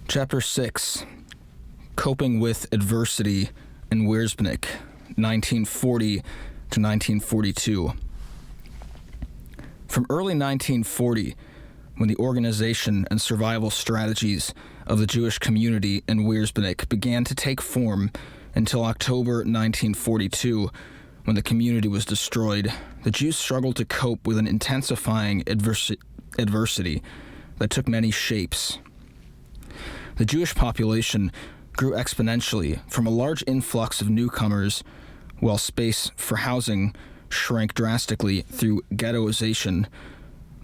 Chapter 6, Coping with Adversity in Wierzbnik, 1940 to 1942. From early 1940, when the organization and survival strategies of the Jewish community in Wierzbnik began to take form, until October 1942, when the community was destroyed, the Jews struggled to cope with an intensifying adversity that took many shapes. The Jewish population grew exponentially from a large influx of newcomers, while space for housing shrank drastically through ghettoization.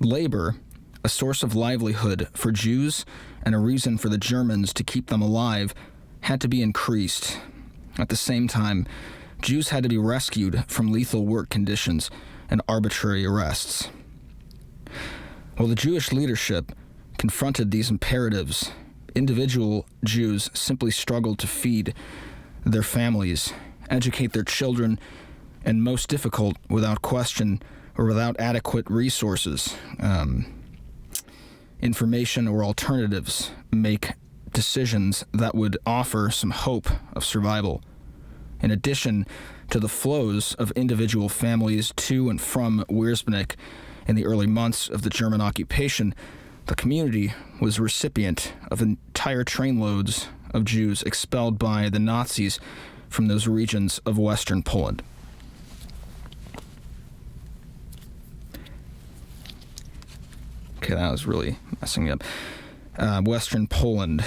Labor, a source of livelihood for Jews and a reason for the Germans to keep them alive, had to be increased. At the same time, Jews had to be rescued from lethal work conditions and arbitrary arrests. While the Jewish leadership confronted these imperatives, individual Jews simply struggled to feed their families, educate their children, and most difficult, without question or without adequate resources, information or alternatives, make decisions that would offer some hope of survival. In addition to the flows of individual families to and from Wierzbnik in the early months of the German occupation, the community was recipient of entire trainloads of Jews expelled by the Nazis from those regions of Western Poland. Okay, that was really messing me up. Western Poland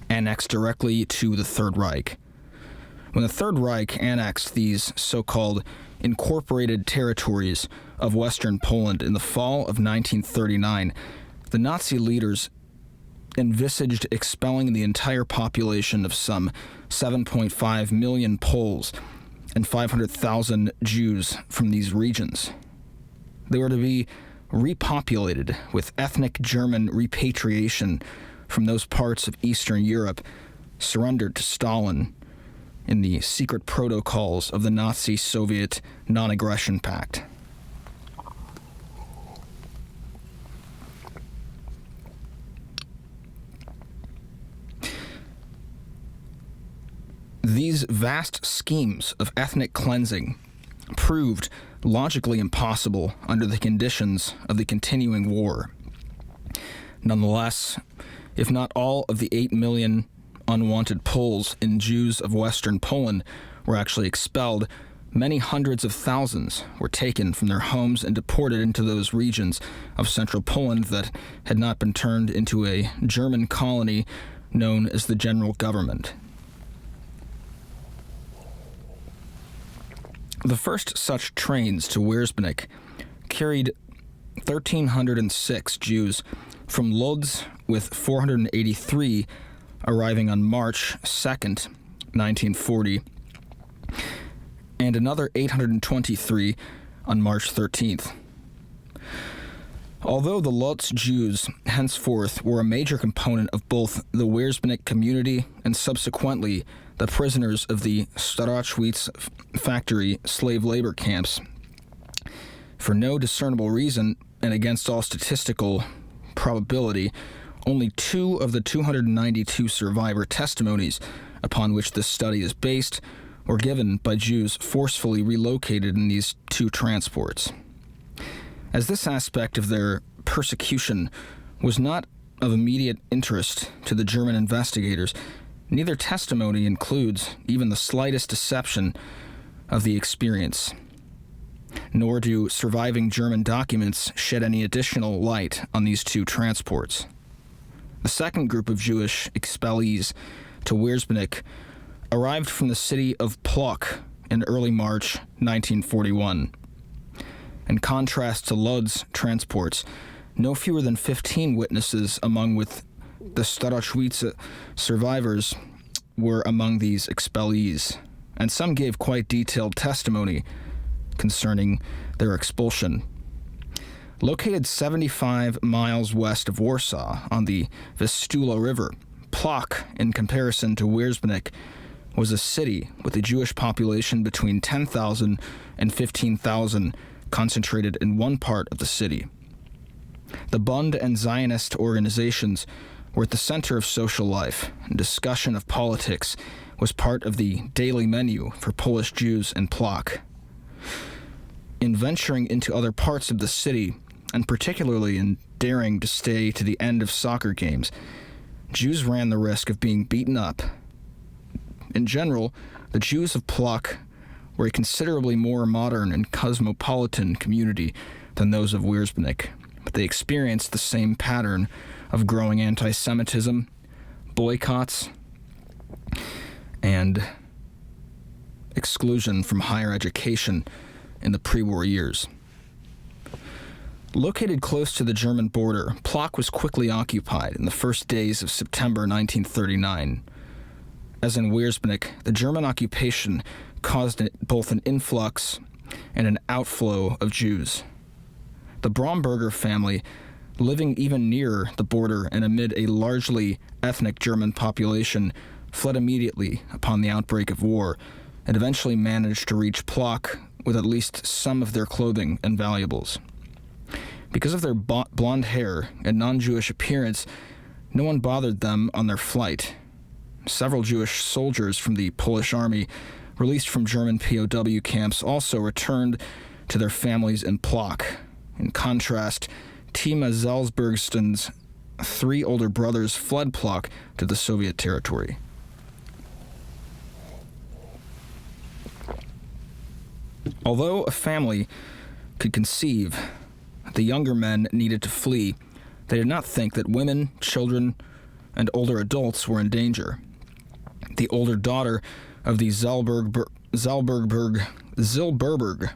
annexed directly to the Third Reich. When the Third Reich annexed these so-called incorporated territories of Western Poland in the fall of 1939, the Nazi leaders envisaged expelling the entire population of some 7.5 million Poles and 500,000 Jews from these regions. They were to be repopulated with ethnic German repatriation from those parts of Eastern Europe surrendered to Stalin in the secret protocols of the Nazi-Soviet Non-Aggression Pact. These vast schemes of ethnic cleansing proved logically impossible under the conditions of the continuing war. Nonetheless, if not all of the 8 million unwanted Poles and Jews of Western Poland were actually expelled, many hundreds of thousands were taken from their homes and deported into those regions of central Poland that had not been turned into a German colony known as the General Government. The first such trains to Wierzbnik carried 1,306 Jews from Lodz, with 483 arriving on March 2nd, 1940, and another 823 on March 13th. Although the Lodz Jews henceforth were a major component of both the Wierzbnik community and subsequently the prisoners of the Starachwitz factory slave labor camps, for no discernible reason and against all statistical probability, only 2 of the 292 survivor testimonies upon which this study is based were given by Jews forcefully relocated in these 2 transports. As this aspect of their persecution was not of immediate interest to the German investigators, neither testimony includes even the slightest deception of the experience, nor do surviving German documents shed any additional light on these 2 transports. The second group of Jewish expellees to Wierzbnik arrived from the city of Plock in early March 1941. In contrast to Lodz transports, no fewer than 15 witnesses with the Starachwitz survivors were among these expellees, and some gave quite detailed testimony concerning their expulsion. Located 75 miles west of Warsaw on the Vistula River, Plock, in comparison to Wierzbnik, was a city with a Jewish population between 10,000 and 15,000 concentrated in one part of the city. The Bund and Zionist organizations were at the center of social life, and discussion of politics was part of the daily menu for Polish Jews in Plock. In venturing into other parts of the city, and particularly in daring to stay to the end of soccer games, Jews ran the risk of being beaten up. In general, the Jews of Plock were a considerably more modern and cosmopolitan community than those of Wierzbnik, but they experienced the same pattern of growing anti-Semitism, boycotts, and exclusion from higher education in the pre-war years. Located close to the German border, Plock was quickly occupied in the first days of September 1939. As in Wierzbnik, the German occupation caused both an influx and an outflow of Jews. The Bromberger family, living even nearer the border and amid a largely ethnic German population, fled immediately upon the outbreak of war and eventually managed to reach Plock with at least some of their clothing and valuables. Because of their blonde hair and non-Jewish appearance, no one bothered them on their flight. Several Jewish soldiers from the Polish army, released from German POW camps, also returned to their families in Plock. In contrast, Tima Salzburgsten's 3 older brothers fled Plock to the Soviet territory. Although a family could conceive that the younger men needed to flee, they did not think that women, children, and older adults were in danger. The older daughter of the Zilberberg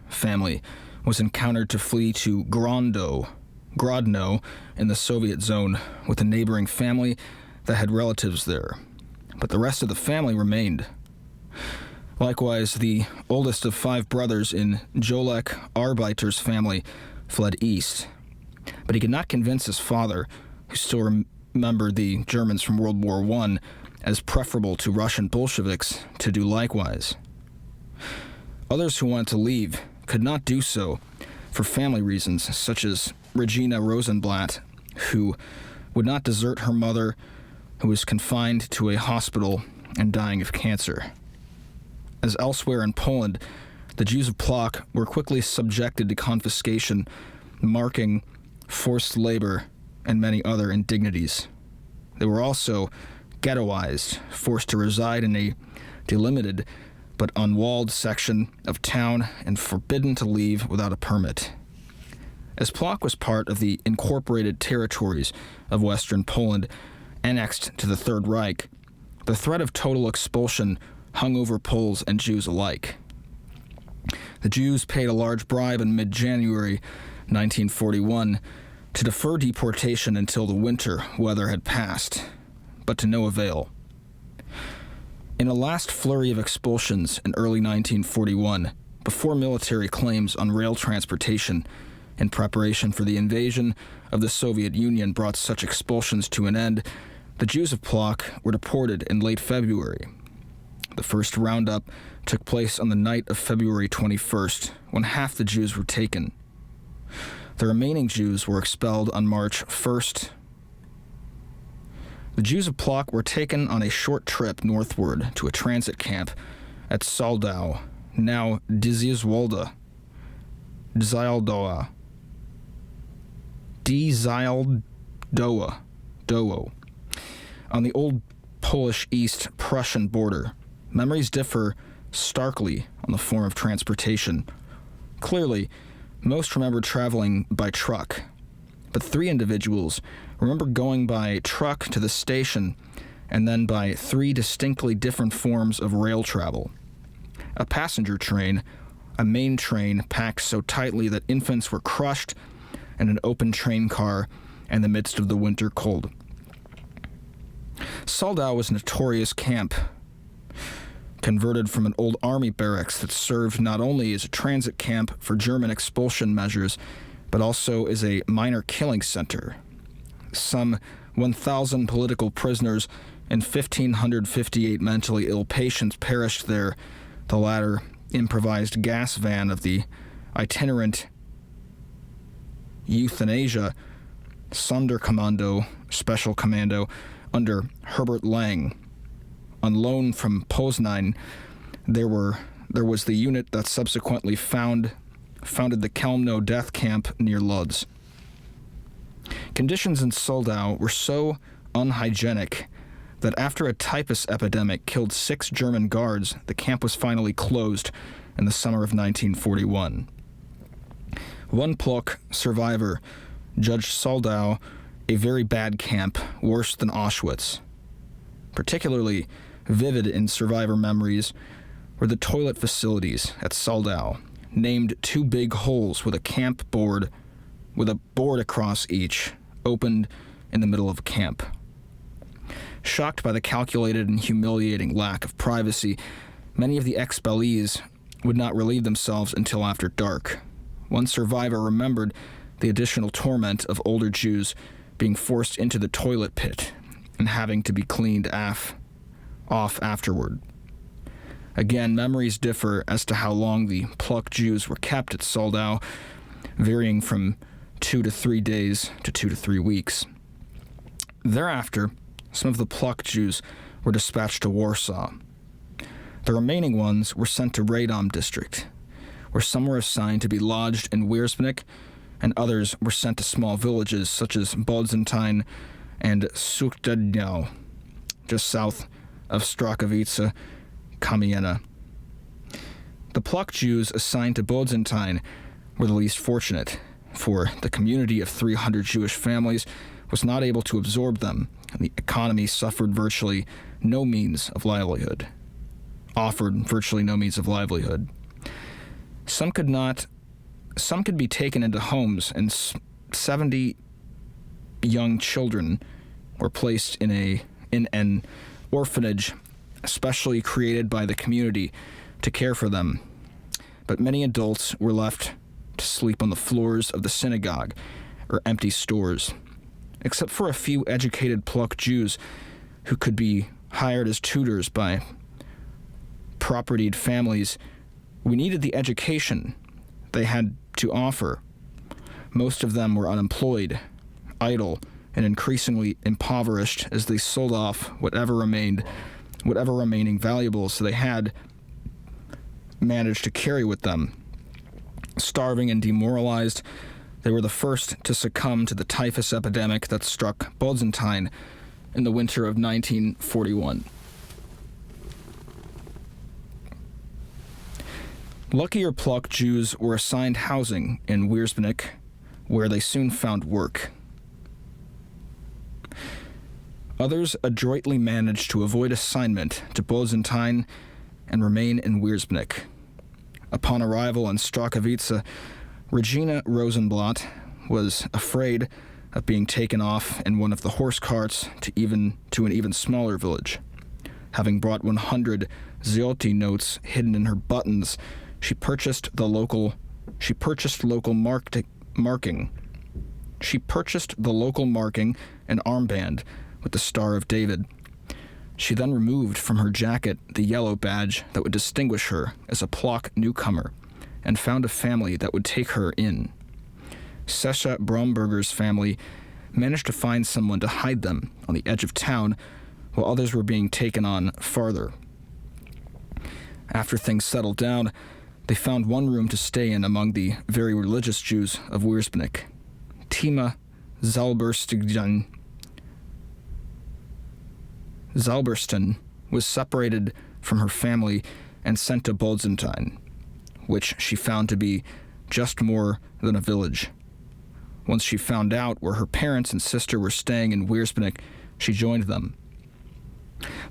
family was encountered to flee to Grodno in the Soviet zone with a neighboring family that had relatives there, but the rest of the family remained. Likewise, the oldest of 5 brothers in Jolek Arbeiter's family fled east, but he could not convince his father, who still remembered the Germans from World War I as preferable to Russian Bolsheviks, to do likewise. Others who wanted to leave could not do so for family reasons, such as Regina Rosenblatt, who would not desert her mother, who was confined to a hospital and dying of cancer. As elsewhere in Poland, the Jews of Plock were quickly subjected to confiscation, marking forced labor, and many other indignities. They were also ghettoized, forced to reside in a delimited but unwalled section of town and forbidden to leave without a permit. As Plock was part of the incorporated territories of Western Poland, annexed to the Third Reich, the threat of total expulsion hung over Poles and Jews alike. The Jews paid a large bribe in mid-January 1941 to defer deportation until the winter weather had passed, but to no avail. In a last flurry of expulsions in early 1941, before military claims on rail transportation in preparation for the invasion of the Soviet Union brought such expulsions to an end, the Jews of Plock were deported in late February. The first roundup took place on the night of February 21st, when half the Jews were taken. The remaining Jews were expelled on March 1st. The Jews of Plock were taken on a short trip northward to a transit camp at Soldau, now Dzieildoa, on the old Polish East Prussian border. Memories differ starkly on the form of transportation. Clearly, most remember traveling by truck, but 3 individuals remember going by truck to the station and then by 3 distinctly different forms of rail travel. A passenger train, a main train packed so tightly that infants were crushed, and an open train car in the midst of the winter cold. Soldau was a notorious camp, converted from an old army barracks that served not only as a transit camp for German expulsion measures, but also as a minor killing center. Some 1,000 political prisoners and 1,558 mentally ill patients perished there, the latter improvised gas van of the itinerant euthanasia Sonderkommando, Special Commando, under Herbert Lang. On loan from Poznań, there was the unit that subsequently founded the Chełmno death camp near Lodz. Conditions in Soldau were so unhygienic that after a typhus epidemic killed 6 German guards, the camp was finally closed in the summer of 1941. One Pluck survivor judged Soldau a very bad camp, worse than Auschwitz. Particularly vivid in survivor memories were the toilet facilities at Soldau, named 2 big holes with a board across each, opened in the middle of camp. Shocked by the calculated and humiliating lack of privacy, many of the expellees would not relieve themselves until after dark. One survivor remembered the additional torment of older Jews being forced into the toilet pit and having to be cleaned off afterward. Again, memories differ as to how long the Pluck Jews were kept at Soldau, varying from 2 to 3 days to 2 to 3 weeks. Thereafter, some of the Pluck Jews were dispatched to Warsaw. The remaining ones were sent to Radom district, where some were assigned to be lodged in Wierzbnik, and others were sent to small villages such as Bodzentine and Suchtedniau, just south of Strakowice, Kamiena. The Pluck Jews assigned to Bodzentine were the least fortunate, for the community of 300 Jewish families was not able to absorb them, and the economy offered virtually no means of livelihood. Some could be taken into homes, and 70 young children were placed in an orphanage especially created by the community to care for them. But many adults were left to sleep on the floors of the synagogue or empty stores. Except for a few educated Pluck Jews who could be hired as tutors by propertied families, we needed the education they had to offer. Most of them were unemployed, idle, and increasingly impoverished as they sold off whatever remaining valuables they had managed to carry with them. Starving and demoralized, they were the first to succumb to the typhus epidemic that struck Bodzentine in the winter of 1941. Luckier Pluck Jews were assigned housing in Wierzbnik, where they soon found work. Others adroitly managed to avoid assignment to Bodzentine and remain in Wierzbnik. Upon arrival in Strakowice, Regina Rosenblatt was afraid of being taken off in one of the horse carts to an even smaller village. Having brought 100 zloty notes hidden in her buttons, she purchased local marking, an armband with the Star of David. She then removed from her jacket the yellow badge that would distinguish her as a Pluck newcomer, and found a family that would take her in. Sesha Bromberger's family managed to find someone to hide them on the edge of town, while others were being taken on farther. After things settled down, they found one room to stay in among the very religious Jews of Wierzbnik. Tima Zalbersten was separated from her family and sent to Bodzentine, which she found to be just more than a village. Once she found out where her parents and sister were staying in Wierzbnik, she joined them.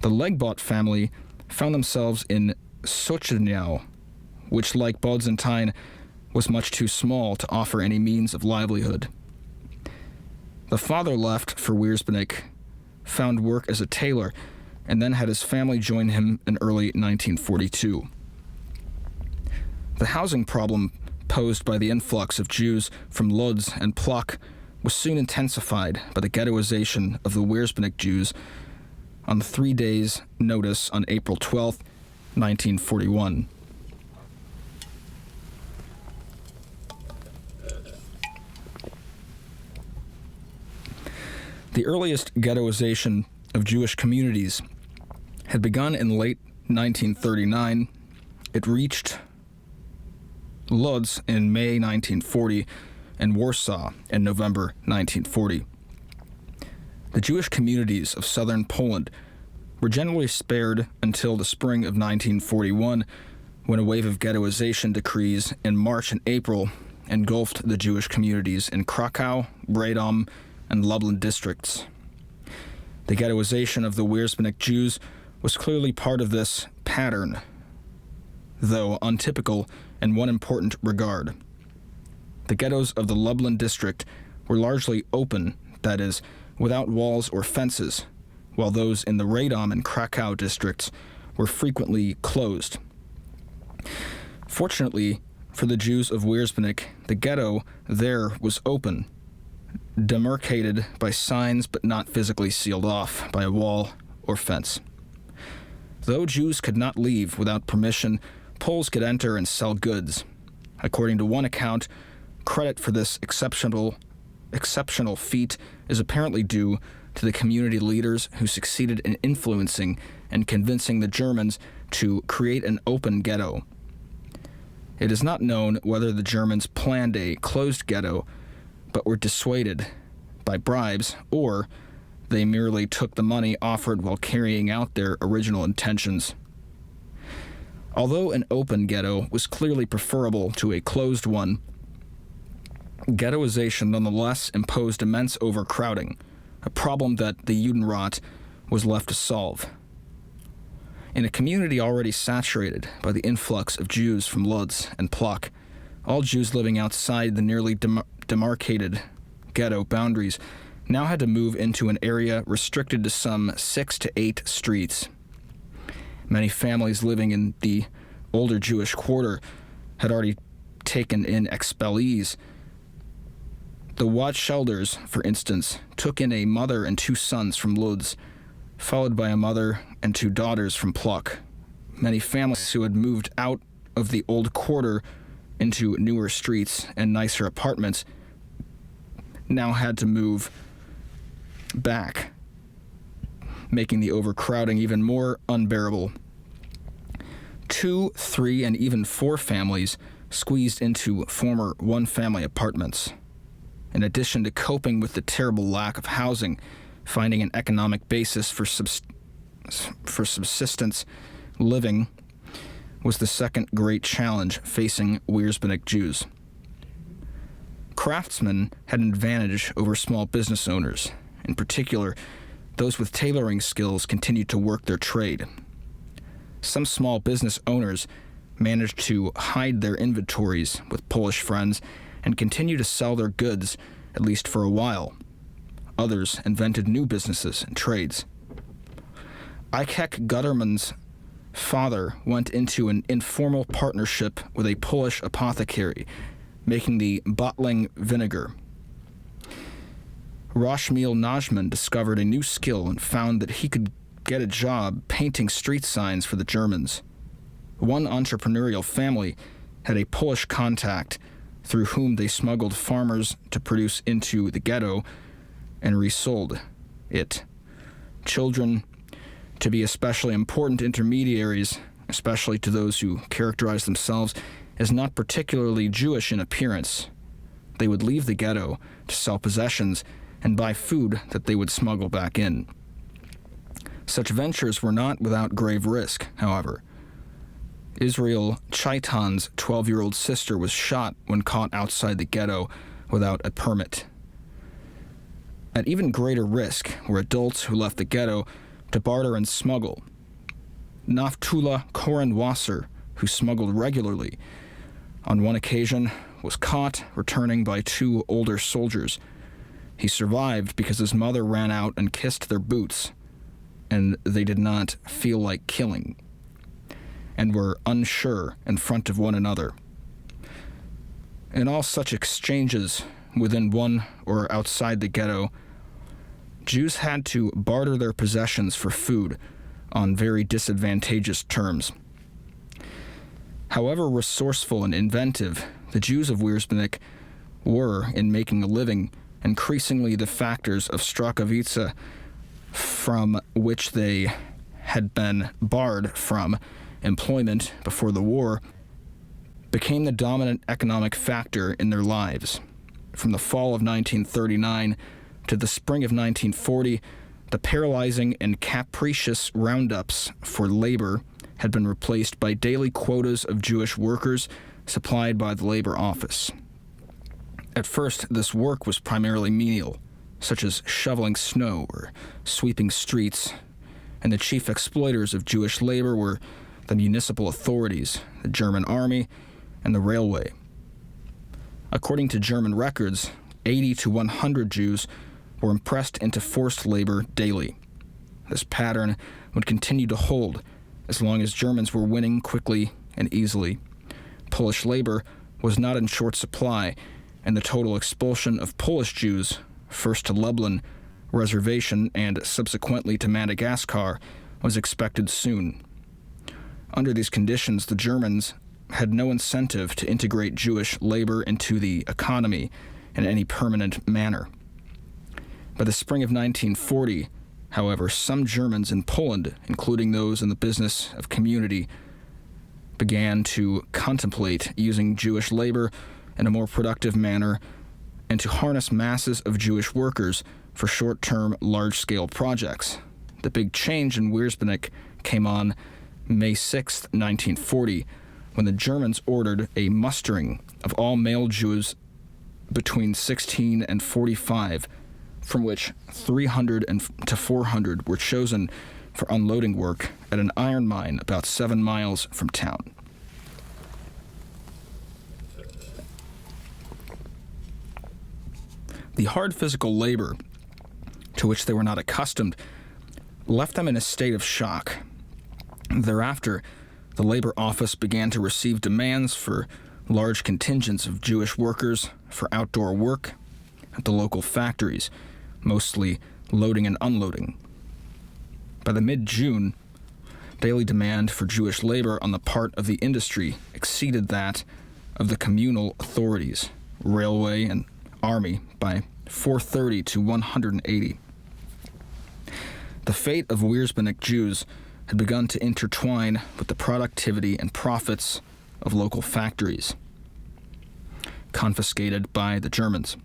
The Legbot family found themselves in Suchtedniau, which, like Bodzentine, was much too small to offer any means of livelihood. The father left for Wierzbnik, found work as a tailor, and then had his family join him in early 1942. The housing problem posed by the influx of Jews from Lodz and Pluck was soon intensified by the ghettoization of the Wierzbnik Jews on 3 days' notice on April 12, 1941. The earliest ghettoization of Jewish communities had begun in late 1939. It reached Lodz in May 1940 and Warsaw in November 1940. The Jewish communities of southern Poland were generally spared until the spring of 1941, when a wave of ghettoization decrees in March and April engulfed the Jewish communities in Krakow, Radom, and Lublin districts. The ghettoization of the Wierzbnik Jews was clearly part of this pattern, though untypical in one important regard. The ghettos of the Lublin district were largely open, that is, without walls or fences, while those in the Radom and Krakow districts were frequently closed. Fortunately for the Jews of Wierzbnik, the ghetto there was open, demarcated by signs but not physically sealed off by a wall or fence. Though Jews could not leave without permission, Poles could enter and sell goods. According to one account, credit for this exceptional feat is apparently due to the community leaders who succeeded in influencing and convincing the Germans to create an open ghetto. It is not known whether the Germans planned a closed ghetto, but were dissuaded by bribes, or they merely took the money offered while carrying out their original intentions. Although an open ghetto was clearly preferable to a closed one, ghettoization nonetheless imposed immense overcrowding, a problem that the Judenrat was left to solve. In a community already saturated by the influx of Jews from Lodz and Plock, all Jews living outside the nearly demarcated ghetto boundaries now had to move into an area restricted to some 6 to 8 streets. Many families living in the older Jewish quarter had already taken in expellees. The Watschelders, for instance, took in a mother and 2 sons from Lodz, followed by a mother and 2 daughters from Plock. Many families who had moved out of the old quarter into newer streets and nicer apartments now had to move back, making the overcrowding even more unbearable. 2, 3, and even 4 families squeezed into former one-family apartments. In addition to coping with the terrible lack of housing, finding an economic basis for subsistence living was the second great challenge facing Wierzbnik Jews. Craftsmen had an advantage over small business owners. In particular, those with tailoring skills continued to work their trade. Some small business owners managed to hide their inventories with Polish friends and continue to sell their goods, at least for a while. Others invented new businesses and trades. Ikek Gutterman's father went into an informal partnership with a Polish apothecary, making the bottling vinegar. Roshmiel Najman discovered a new skill and found that he could get a job painting street signs for the Germans. One entrepreneurial family had a Polish contact through whom they smuggled farmers to produce into the ghetto and resold it. Children to be especially important intermediaries, especially to those who characterize themselves as not particularly Jewish in appearance. They would leave the ghetto to sell possessions and buy food that they would smuggle back in. Such ventures were not without grave risk, however. Israel Chaitan's 12-year-old sister was shot when caught outside the ghetto without a permit. At even greater risk were adults who left the ghetto to barter and smuggle. Naftula Korenwasser, who smuggled regularly, on one occasion was caught returning by 2 older soldiers. He survived because his mother ran out and kissed their boots, and they did not feel like killing, and were unsure in front of one another. In all such exchanges, within one or outside the ghetto, Jews had to barter their possessions for food on very disadvantageous terms. However resourceful and inventive the Jews of Wierzbnik were in making a living Increasingly, the factors of Strachowitz, from which they had been barred from employment before the war, became the dominant economic factor in their lives. From the fall of 1939 to the spring of 1940, the paralyzing and capricious roundups for labor had been replaced by daily quotas of Jewish workers supplied by the Labor Office. At first, this work was primarily menial, such as shoveling snow or sweeping streets, and the chief exploiters of Jewish labor were the municipal authorities, the German army, and the railway. According to German records, 80 to 100 Jews were impressed into forced labor daily. This pattern would continue to hold as long as Germans were winning quickly and easily. Polish labor was not in short supply, and the total expulsion of Polish Jews, first to Lublin Reservation and subsequently to Madagascar, was expected soon. Under these conditions, the Germans had no incentive to integrate Jewish labor into the economy in any permanent manner. By the spring of 1940, however, some Germans in Poland, including those in the business of community, began to contemplate using Jewish labor in a more productive manner and to harness masses of Jewish workers for short-term, large-scale projects. The big change in Wierzbnik came on May 6, 1940, when the Germans ordered a mustering of all male Jews between 16 and 45, from which 300 to 400 were chosen for unloading work at an iron mine about 7 miles from town. The hard physical labor, to which they were not accustomed, left them in a state of shock. Thereafter, the Labor Office began to receive demands for large contingents of Jewish workers for outdoor work at the local factories, mostly loading and unloading. By the mid-June, daily demand for Jewish labor on the part of the industry exceeded that of the communal authorities, railway and army, by 430 to 180. The fate of Wierzbnik Jews had begun to intertwine with the productivity and profits of local factories, confiscated by the Germans.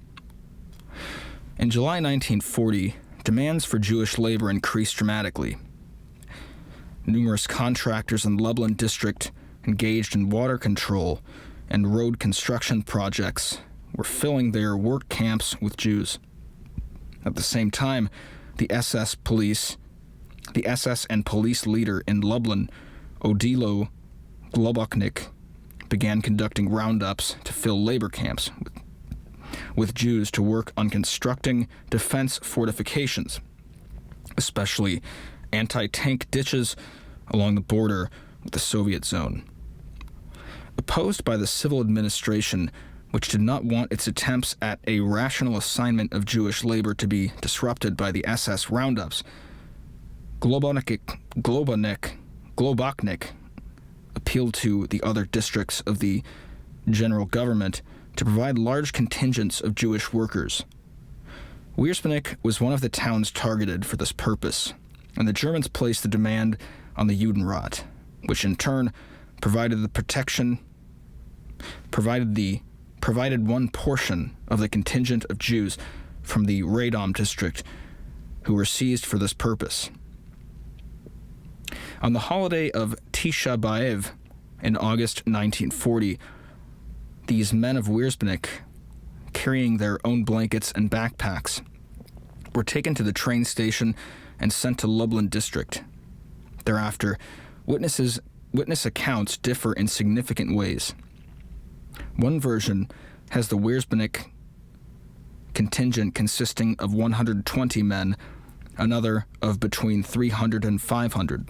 In July 1940, demands for Jewish labor increased dramatically. Numerous contractors in Lublin district engaged in water control and road construction projects were filling their work camps with Jews. At the same time, the SS and police leader in Lublin, Odilo Globoknik, began conducting roundups to fill labor camps with Jews to work on constructing defense fortifications, especially anti-tank ditches along the border with the Soviet zone. Opposed by the civil administration, which did not want its attempts at a rational assignment of Jewish labor to be disrupted by the SS roundups, Globoknik appealed to the other districts of the general government to provide large contingents of Jewish workers. Wierzbnik was one of the towns targeted for this purpose, and the Germans placed the demand on the Judenrat, which in turn provided one portion of the contingent of Jews from the Radom district who were seized for this purpose. On the holiday of Tisha B'Av in August 1940, these men of Wierzbnik, carrying their own blankets and backpacks, were taken to the train station and sent to Lublin district. Thereafter, witness accounts differ in significant ways. One version has the Wierzbnik contingent consisting of 120 men, another of between 300 and 500.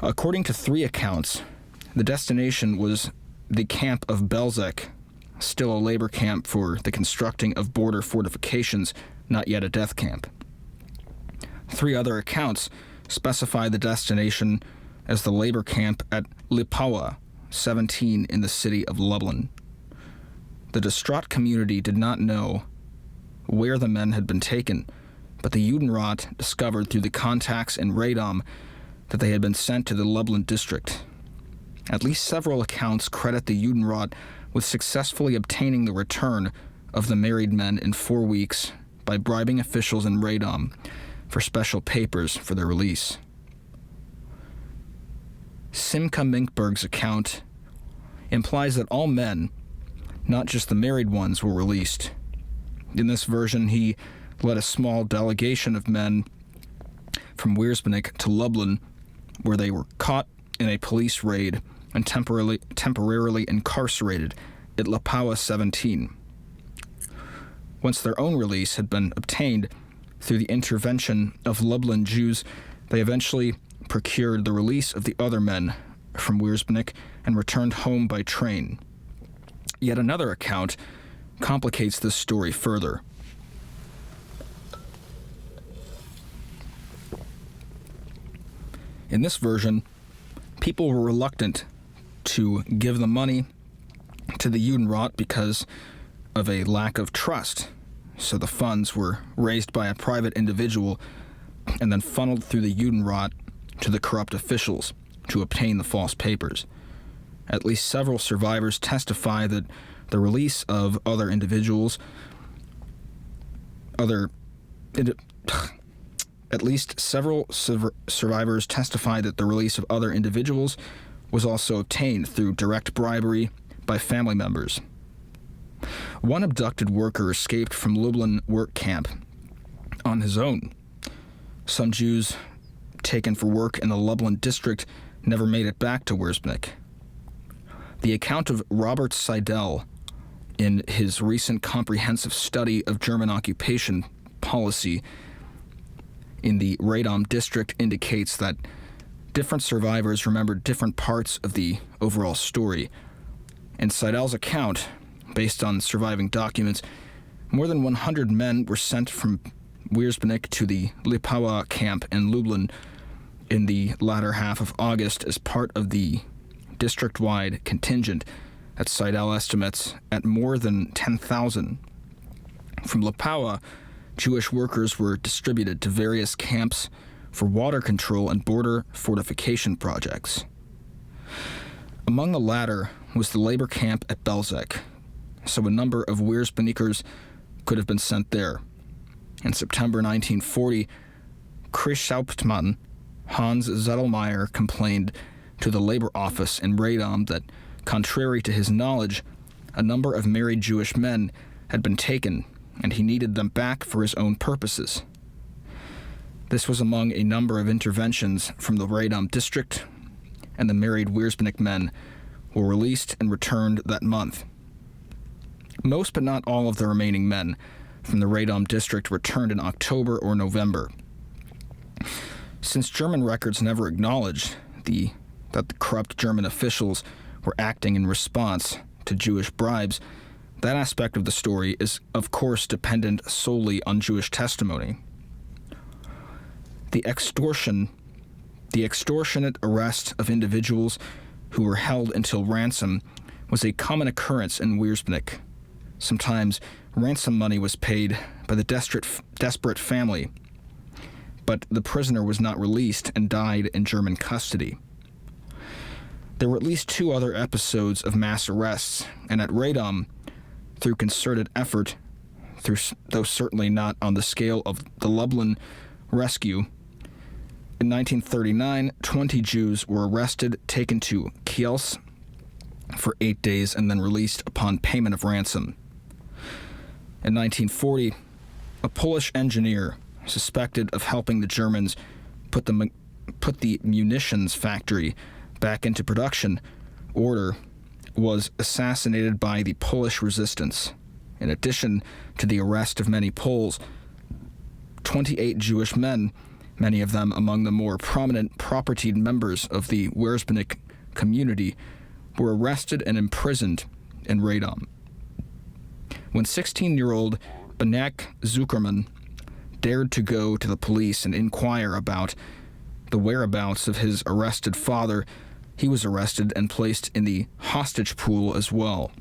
According to 3 accounts, the destination was the camp of Belzec, still a labor camp for the constructing of border fortifications, not yet a death camp. 3 other accounts specify the destination as the labor camp at Lipawa, 17 in the city of Lublin. The distraught community did not know where the men had been taken, but the Judenrat discovered through the contacts in Radom that they had been sent to the Lublin district. At least several accounts credit the Judenrat with successfully obtaining the return of the married men in 4 weeks by bribing officials in Radom for special papers for their release. Simca Minkberg's account implies that all men, not just the married ones, were released. In this version, he led a small delegation of men from Weersbennik to Lublin, where they were caught in a police raid and temporarily incarcerated at Lipawa 17. Once their own release had been obtained through the intervention of Lublin Jews, they eventually procured the release of the other men from Weersbennik and returned home by train. Yet another account complicates this story further. In this version, people were reluctant to give the money to the Judenrat because of a lack of trust, so the funds were raised by a private individual and then funneled through the Judenrat to the corrupt officials to obtain the false papers. At least several survivors testify that the release of other individuals survivors testify that the release of other individuals was also obtained through direct bribery by family members. One abducted worker escaped from Lublin work camp on his own. Some Jews taken for work in the Lublin district never made it back to Weersbennik. The account of Robert Seidel in his recent comprehensive study of German occupation policy in the Radom district indicates that different survivors remembered different parts of the overall story. In Seidel's account, based on surviving documents, more than 100 men were sent from Weersbennik to the Lipawa camp in Lublin in the latter half of August as part of the district-wide contingent that Seidel estimates at more than 10,000. From Lipawa, Jewish workers were distributed to various camps for water control and border fortification projects. Among the latter was the labor camp at Belzec, so a number of Weersbennikers could have been sent there. In September 1940, Kriegshaupt Hans Zettelmeyer complained to the labor office in Radom that, contrary to his knowledge, a number of married Jewish men had been taken, and he needed them back for his own purposes. This was among a number of interventions from the Radom district, and the married Weersbennik men were released and returned that month. Most but not all of the remaining men from the Radom district returned in October or November. Since German records never acknowledged that the corrupt German officials were acting in response to Jewish bribes, that aspect of the story is, of course, dependent solely on Jewish testimony. The extortionate arrest of individuals who were held until ransom was a common occurrence in Weersbennik. Sometimes ransom money was paid by the desperate family, but the prisoner was not released and died in German custody. There were at least 2 other episodes of mass arrests, and at Radom, through concerted effort, though certainly not on the scale of the Lublin rescue, in 1939, 20 Jews were arrested, taken to Kielce for 8 days, and then released upon payment of ransom. In 1940, a Polish engineer suspected of helping the Germans put the munitions factory back into production order was assassinated by the Polish resistance. In addition to the arrest of many Poles, 28 Jewish men, many of them among the more prominent propertied members of the Weersbennik community, were arrested and imprisoned in Radom. When 16-year-old Benek Zuckerman dared to go to the police and inquire about the whereabouts of his arrested father, he was arrested and placed in the hostage pool as well.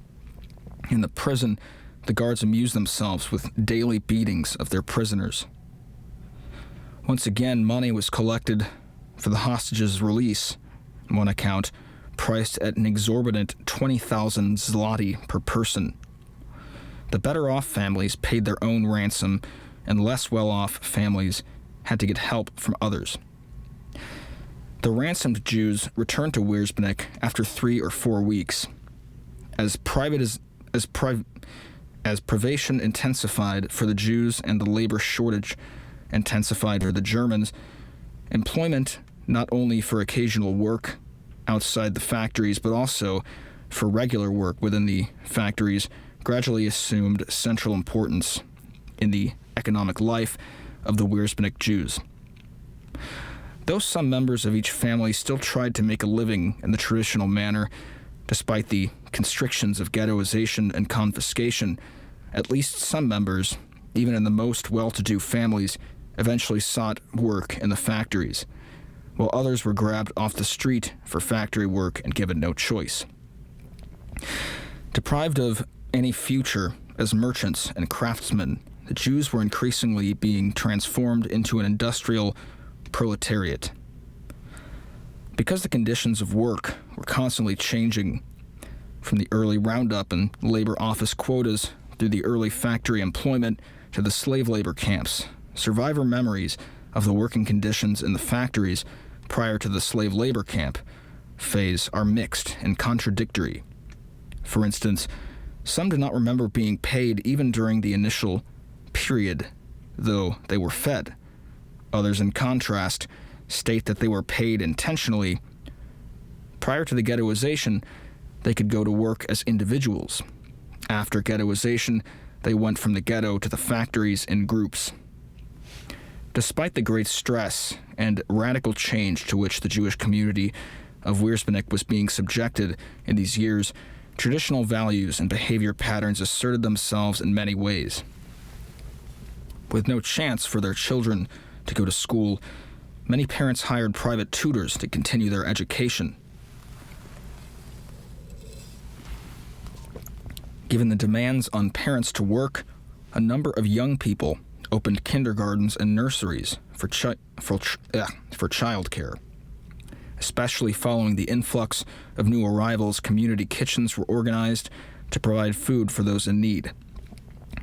In the prison, the guards amused themselves with daily beatings of their prisoners. Once again, money was collected for the hostages' release, on one account, priced at an exorbitant 20,000 zloty per person. The better-off families paid their own ransom, and less well-off families had to get help from others. The ransomed Jews returned to Wierzbnik after 3 or 4 weeks. As privation intensified for the Jews and the labor shortage intensified for the Germans, employment not only for occasional work outside the factories but also for regular work within the factories gradually assumed central importance in the economic life of the Wierzbnik Jews. Though some members of each family still tried to make a living in the traditional manner, despite the constrictions of ghettoization and confiscation, at least some members, even in the most well-to-do families, eventually sought work in the factories, while others were grabbed off the street for factory work and given no choice. Deprived of any future as merchants and craftsmen, the Jews were increasingly being transformed into an industrial proletariat. Because the conditions of work were constantly changing, from the early roundup and labor office quotas through the early factory employment to the slave labor camps, survivor memories of the working conditions in the factories prior to the slave labor camp phase are mixed and contradictory. For instance, some do not remember being paid even during the initial period, though they were fed. Others, in contrast, state that they were paid intentionally. Prior to the ghettoization, they could go to work as individuals. After ghettoization, they went from the ghetto to the factories in groups. Despite the great stress and radical change to which the Jewish community of Wierzbnik was being subjected in these years, traditional values and behavior patterns asserted themselves in many ways. With no chance for their children to go to school, many parents hired private tutors to continue their education. Given the demands on parents to work, a number of young people opened kindergartens and nurseries for childcare. Especially following the influx of new arrivals, community kitchens were organized to provide food for those in need.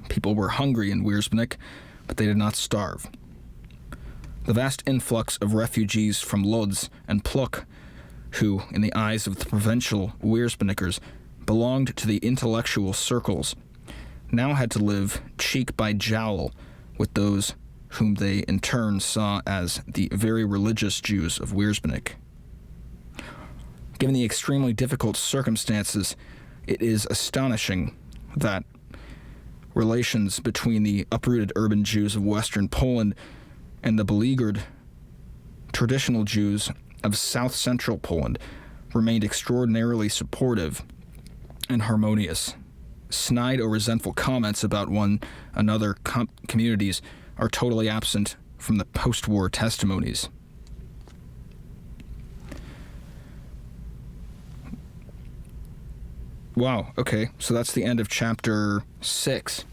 People were hungry in Wierzbnik, but they did not starve. The vast influx of refugees from Lodz and Pluk, who, in the eyes of the provincial Wierzbnikers, belonged to the intellectual circles, now had to live cheek by jowl with those whom they in turn saw as the very religious Jews of Wierzbnik. Given the extremely difficult circumstances, it is astonishing that relations between the uprooted urban Jews of Western Poland and the beleaguered traditional Jews of south-central Poland remained extraordinarily supportive and harmonious. Snide or resentful comments about one another communities are totally absent from the post-war testimonies. Wow, okay, so that's the end of chapter 6.